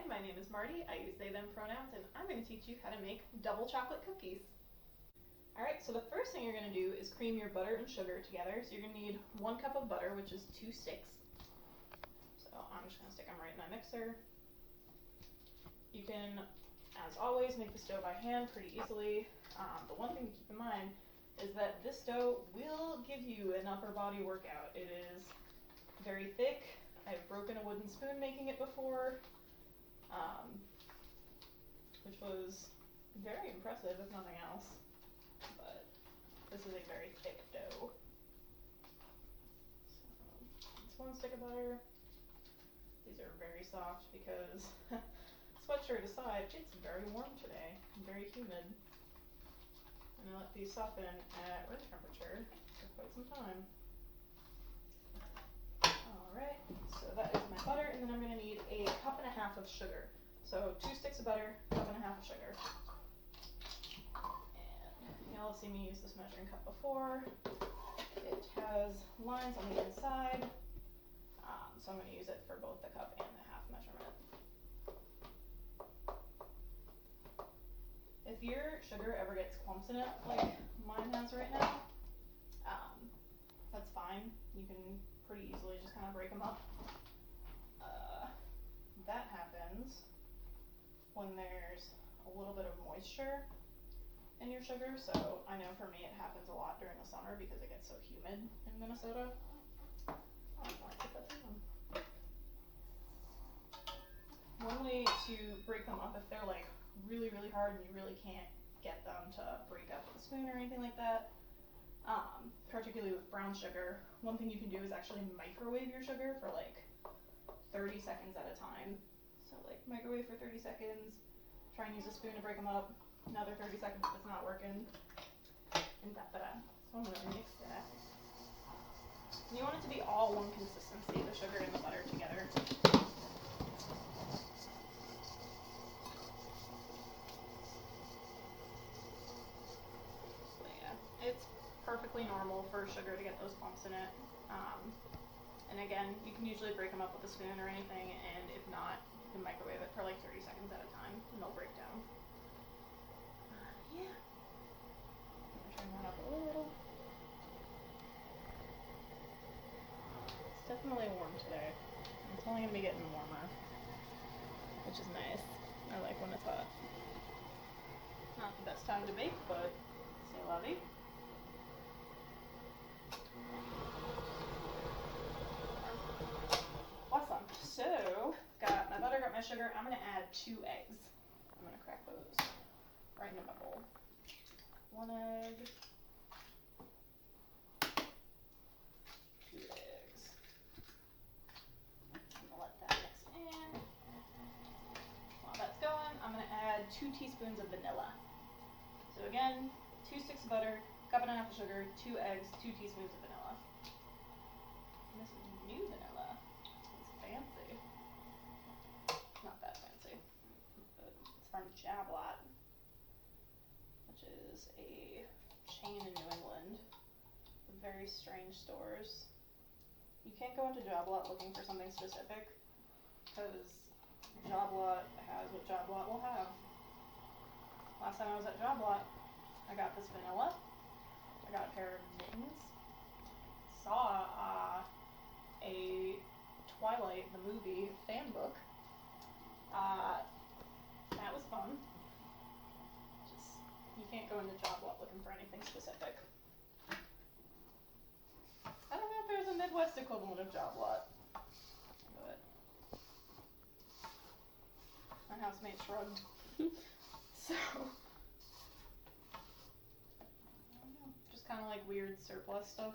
my name is Marty. I use they, them pronouns, and I'm going to teach you how to make double chocolate cookies. Alright, so the first thing you're going to do is cream your butter and sugar together. So you're going to need 1 cup of butter, which is 2 sticks. So I'm just going to stick them right in my mixer. You can, as always, make this dough by hand pretty easily. But one thing to keep in mind is that this dough will give you an upper body workout. It is very thick. I've broken a wooden spoon making it before, which was very impressive if nothing else, but this is a very thick dough. So it's 1 stick of butter. These are very soft because sweatshirt aside, it's very warm today, very humid. I'm going to let these soften at room temperature for quite some time. Alright, so that is my butter, and then I'm going to need a 1.5 cups of sugar. So 2 sticks of butter, 1.5 cups of sugar. And you'll see me use this measuring cup before. It has lines on the inside, so I'm going to use it for both the cup and the half measurement. If your sugar ever gets clumps in it, like mine has right now, that's fine. You can pretty easily just kind of break them up. That happens when there's a little bit of moisture in your sugar. So I know for me it happens a lot during the summer because it gets so humid in Minnesota. One way to break them up if they're like really, really hard and you really can't get them to break up with a spoon or anything like that, particularly with brown sugar, one thing you can do is actually microwave your sugar for like 30 seconds at a time. So like microwave for 30 seconds, try and use a spoon to break them up, another 30 seconds if it's not working, and da-da-da. So I'm going to mix that. And you want it to be all one consistency, the sugar and the butter together. So yeah, it's perfectly normal for sugar to get those clumps in it. And again, you can usually break them up with a spoon or anything, and if not, you can microwave it for like 30 seconds at a time, and they'll break down. Yeah. Turn that up a little. It's definitely warm today. It's only going to be getting warmer, which is nice. I like when it's hot. Not the best time to bake, but c'est la vie. Awesome. So, got my butter, got my sugar. I'm going to add 2 eggs. I'm going to crack those right into my bowl. 1 egg. 2 eggs. I'm going to let that mix in. While that's going, I'm going to add 2 teaspoons of vanilla. So again, 2 sticks of butter, 1.5 cups of sugar, 2 eggs, 2 teaspoons of vanilla. And this is new vanilla. It's fancy. Not that fancy. But it's from Jablot, which is a chain in New England with very strange stores. You can't go into Jablot looking for something specific because Jablot has what Jablot will have. Last time I was at Jablot, I got this vanilla. I got a pair of mittens. Saw a Twilight, the movie, fan book. That was fun. Just, you can't go into Jablot looking for anything specific. I don't know if there's a Midwest equivalent of Jablot, but my housemate shrugged. So, I don't know, just kind of like weird surplus stuff.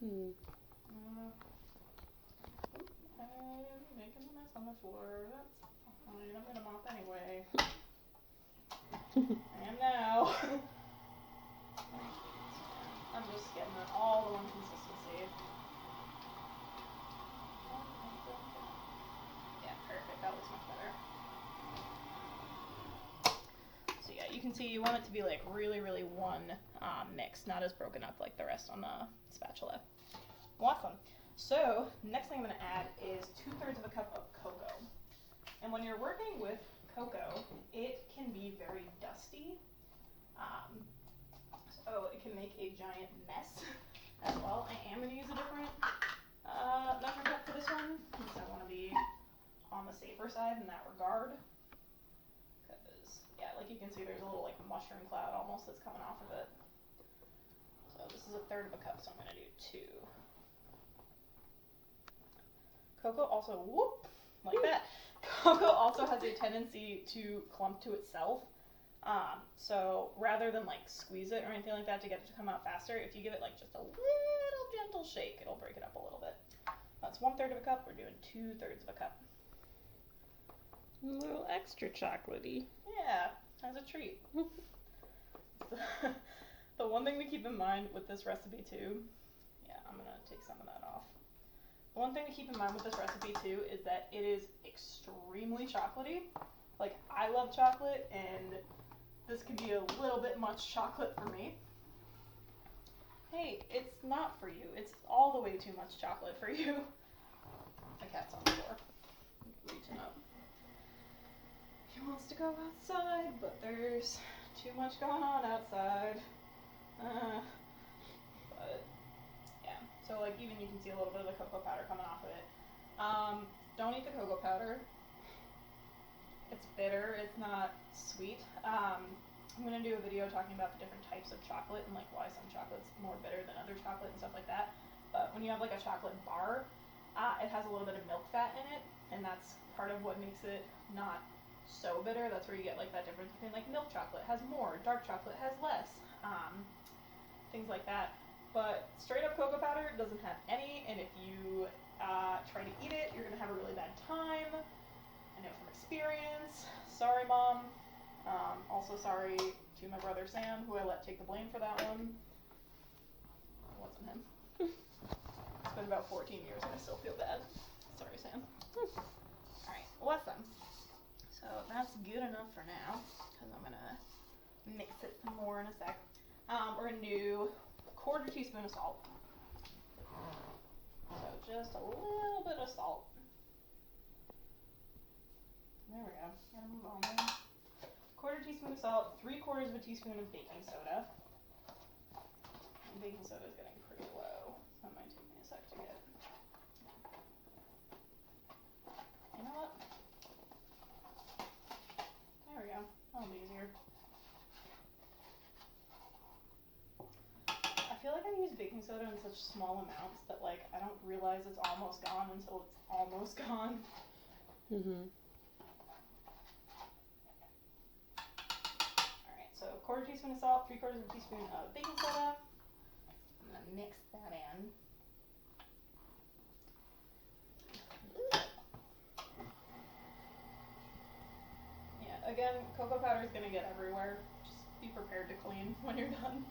I'm making a mess on the floor. That's fine. I'm gonna mop anyway. I am now. I'm just getting it all the one consistency. Yeah, perfect. That looks much better. So yeah, you can see you want it to be like really, really one mix, not as broken up like the rest on the spatula. Awesome. So next thing I'm going to add is 2/3 of a cup of cocoa. And when you're you're working with cocoa, it can be very dusty. So it can make a giant mess as well. I am going to use a different measuring cup for this one because I want to be on the safer side in that regard. Because, yeah, like you can see there's a little like mushroom cloud almost that's coming off of it. So this is 1/3 of a cup, so I'm going to do 2. Cocoa also, whoop, like that. Cocoa also has a tendency to clump to itself. So rather than like squeeze it or anything like that to get it to come out faster, if you give it like just a little gentle shake, it'll break it up a little bit. That's 1/3 of a cup. We're doing 2/3 of a cup. A little extra chocolatey. Yeah, as a treat. The one thing to keep in mind with this recipe too, yeah, I'm gonna take some of that off. The one thing to keep in mind with this recipe too is that it is extremely chocolatey. Like, I love chocolate, and this could be a little bit much chocolate for me. Hey, it's not for you. It's all the way too much chocolate for you. The cat's on the floor, reaching up. He wants to go outside, but there's too much going on outside. But yeah, so like even you can see a little bit of the cocoa powder coming off of it. Don't eat the cocoa powder. It's bitter. It's not sweet. I'm gonna do a video talking about the different types of chocolate and like why some chocolate's more bitter than other chocolate and stuff like that. But when you have like a chocolate bar, it has a little bit of milk fat in it, and that's part of what makes it not so bitter. That's where you get like that difference between like milk chocolate has more, dark chocolate has less, things like that. But straight up cocoa powder doesn't have any, and if you try to eat it, you're gonna have a really bad time. I know from experience. Sorry, Mom. Also sorry to my brother Sam, who I let take the blame for that one. It wasn't him. It's been about 14 years and I still feel bad. Sorry, Sam. Alright, awesome. So that's good enough for now, because I'm going to mix it some more in a sec. We're going to do 1/4 teaspoon of salt. So just a little bit of salt. There we go. Gotta move on there. 1/4 teaspoon of salt, 3/4 of a teaspoon of baking soda. And baking soda is getting pretty low, so it might take me a sec to get. You know what? There we go. That'll be easier. I feel like I use baking soda in such small amounts that like I don't realize it's almost gone until it's almost gone. So 1/4 teaspoon of salt, 3/4 of a teaspoon of baking soda. I'm gonna mix that in. Yeah, again, cocoa powder is gonna get everywhere. Just be prepared to clean when you're done.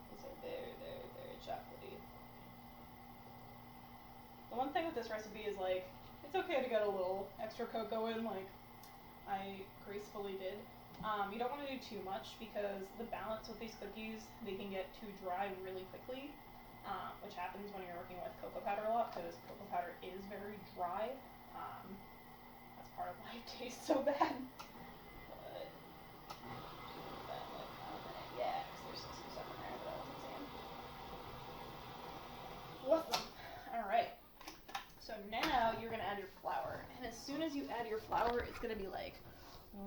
These are very, very, very chocolatey. The one thing with this recipe is like, it's okay to get a little extra cocoa in, like I gracefully did. You don't want to do too much because the balance with these cookies, they can get too dry really quickly, which happens when you're working with cocoa powder a lot because cocoa powder is very dry. That's part of why it tastes so bad. But, yeah, because there's some stuff in there that I wasn't seeing. Awesome. Alright. So now you're going to add your flour. And as soon as you add your flour, it's going to be like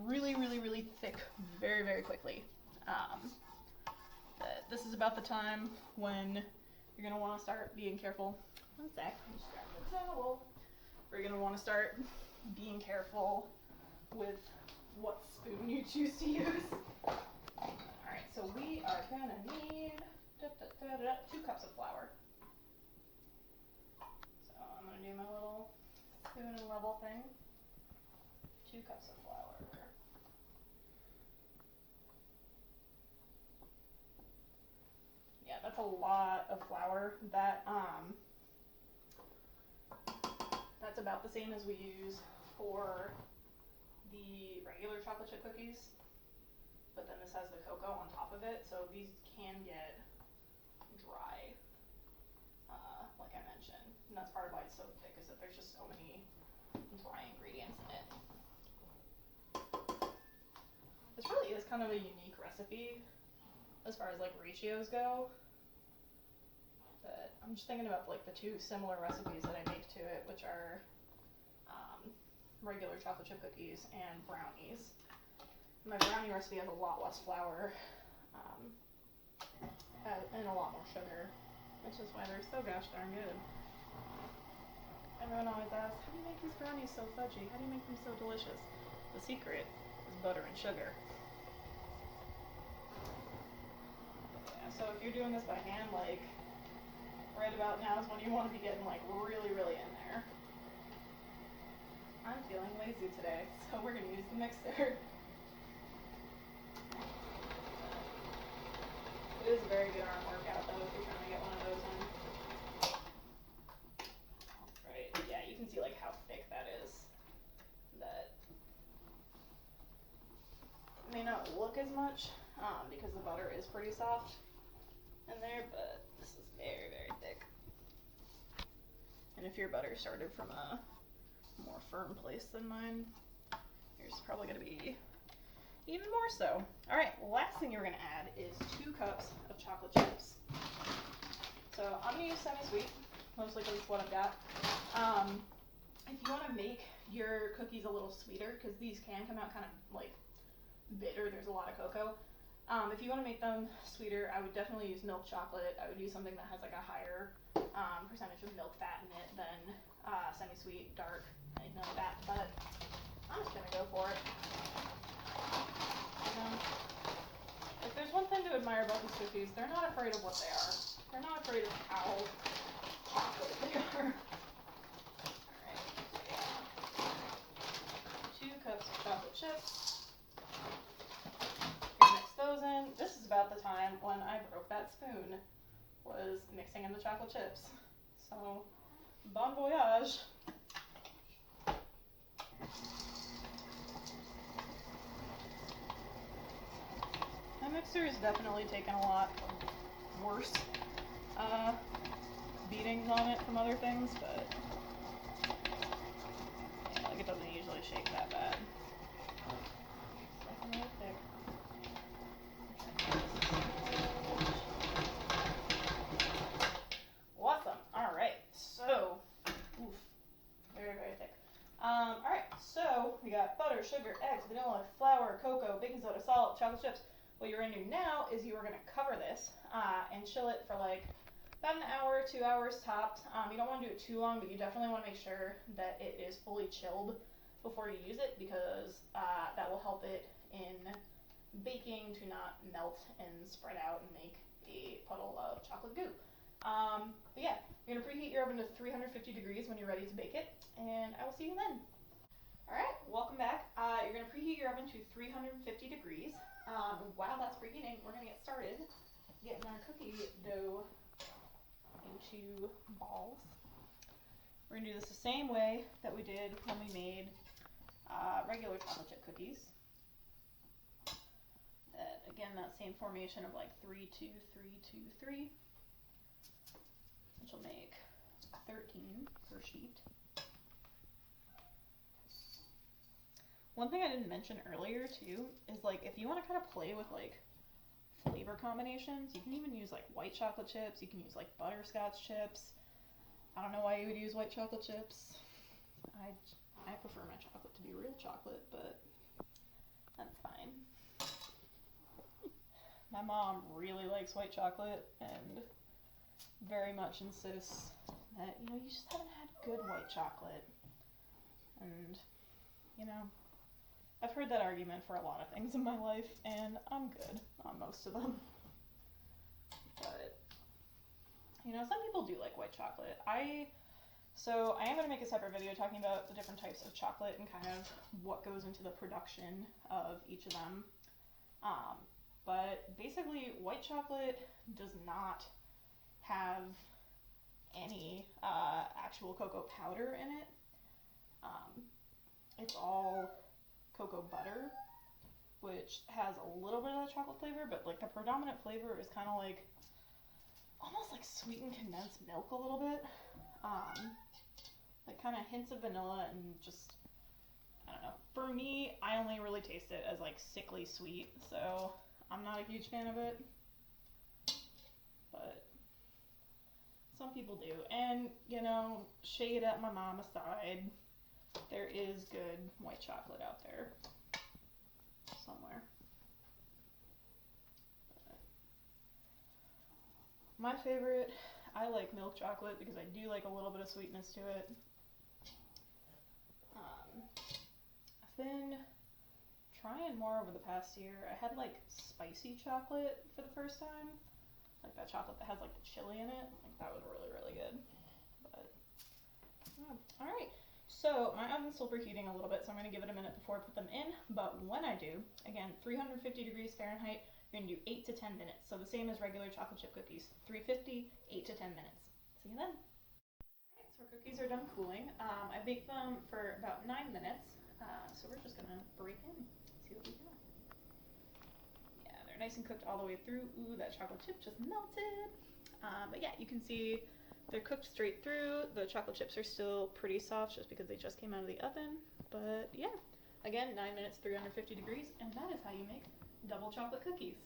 really, really, really thick very, very quickly. This is about the time when you're going to want to start being careful. One sec. Just grab the towel. We're going to want to start being careful with what spoon you choose to use. Alright, so we are going to need 2 cups of flour. So I'm going to do my little spoon and level thing. 2 cups of flour. Yeah, that's a lot of flour. That's about the same as we use for the regular chocolate chip cookies, but then this has the cocoa on top of it, so these can get dry, like I mentioned. And that's part of why it's so thick, is that there's just so many kind of a unique recipe as far as like ratios go. But I'm just thinking about like the two similar recipes that I make to it, which are regular chocolate chip cookies and brownies. My brownie recipe has a lot less flour and a lot more sugar, which is why they're so gosh darn good. Everyone always asks, how do you make these brownies so fudgy? How do you make them so delicious? The secret is butter and sugar. Yeah, so if you're doing this by hand, like right about now is when you want to be getting like really, really in there. I'm feeling lazy today, so we're gonna use the mixer. It is a very good arm workout though if you're trying to get one of those in. Right, yeah, you can see like how thick that is. That may not look as much because the butter is pretty soft in there, but this is very, very thick. And if your butter started from a more firm place than mine, yours is probably going to be even more so. All right, last thing you're going to add is 2 cups of chocolate chips. So I'm going to use semi-sweet, mostly because it's what I've got. If you want to make your cookies a little sweeter, because these can come out kind of like bitter, there's a lot of cocoa. If you want to make them sweeter, I would definitely use milk chocolate. I would use something that has like a higher percentage of milk fat in it than semi-sweet, dark, anything like that. But I'm just gonna go for it. If there's one thing to admire about these cookies, they're not afraid of what they are. They're not afraid of how chocolate they are. Alright, so yeah. 2 cups of chocolate chips. Mix those in. This is about the time when I broke that spoon, was mixing in the chocolate chips. So, bon voyage. My mixer is definitely taken a lot worse beatings on it from other things, but yeah, like it doesn't usually shake that bad. Awesome. All right. So, oof, very, very thick. All right. So we got butter, sugar, eggs, vanilla, flour, cocoa, baking soda, salt, chocolate chips. What you're going to do now is you are going to cover this and chill it for like about an hour, 2 hours tops. You don't want to do it too long, but you definitely want to make sure that it is fully chilled before you use it, because that will help it in baking to not melt and spread out and make a puddle of chocolate goo. But yeah, you're going to preheat your oven to 350 degrees when you're ready to bake it, and I will see you then. Alright, welcome back. You're going to preheat your oven to 350 degrees. While that's preheating, we're going to get started getting our cookie dough into balls. We're going to do this the same way that we did when we made regular chocolate chip cookies. Again, that same formation of like 3, 2, 3, 2, 3, which will make 13 per sheet. One thing I didn't mention earlier too is like if you want to kind of play with like flavor combinations, you can even use like white chocolate chips, you can use like butterscotch chips. I don't know why you would use white chocolate chips. I prefer my chocolate to be real chocolate, but that's fine. My mom really likes white chocolate and very much insists that, you just haven't had good white chocolate. And, I've heard that argument for a lot of things in my life, and I'm good on most of them. But, some people do like white chocolate. So I am going to make a separate video talking about the different types of chocolate and kind of what goes into the production of each of them. But basically, white chocolate does not have any actual cocoa powder in it. It's all cocoa butter, which has a little bit of the chocolate flavor, but like the predominant flavor is kind of like almost like sweetened condensed milk a little bit. Like kind of hints of vanilla and just I don't know. For me, I only really taste it as like sickly sweet, so I'm not a huge fan of it. But some people do. And, you know, shade at my mom aside, there is good white chocolate out there somewhere. My favorite, I like milk chocolate because I do like a little bit of sweetness to it. I've been trying more over the past year. I had like spicy chocolate for the first time. Like that chocolate that has like the chili in it. Like that was really, really good. But yeah. Alright. So my oven's still preheating a little bit, so I'm going to give it a minute before I put them in. But when I do, again, 350 degrees Fahrenheit, you're going to do 8 to 10 minutes. So the same as regular chocolate chip cookies. 350, 8 to 10 minutes. See you then. Alright, so our cookies are done cooling. I baked them for about 9 minutes. So we're just going to break in, see what we got. Yeah, they're nice and cooked all the way through. Ooh, that chocolate chip just melted. But yeah, you can see they're cooked straight through. The chocolate chips are still pretty soft just because they just came out of the oven. But yeah, again, 9 minutes, 350 degrees, and that is how you make double chocolate cookies.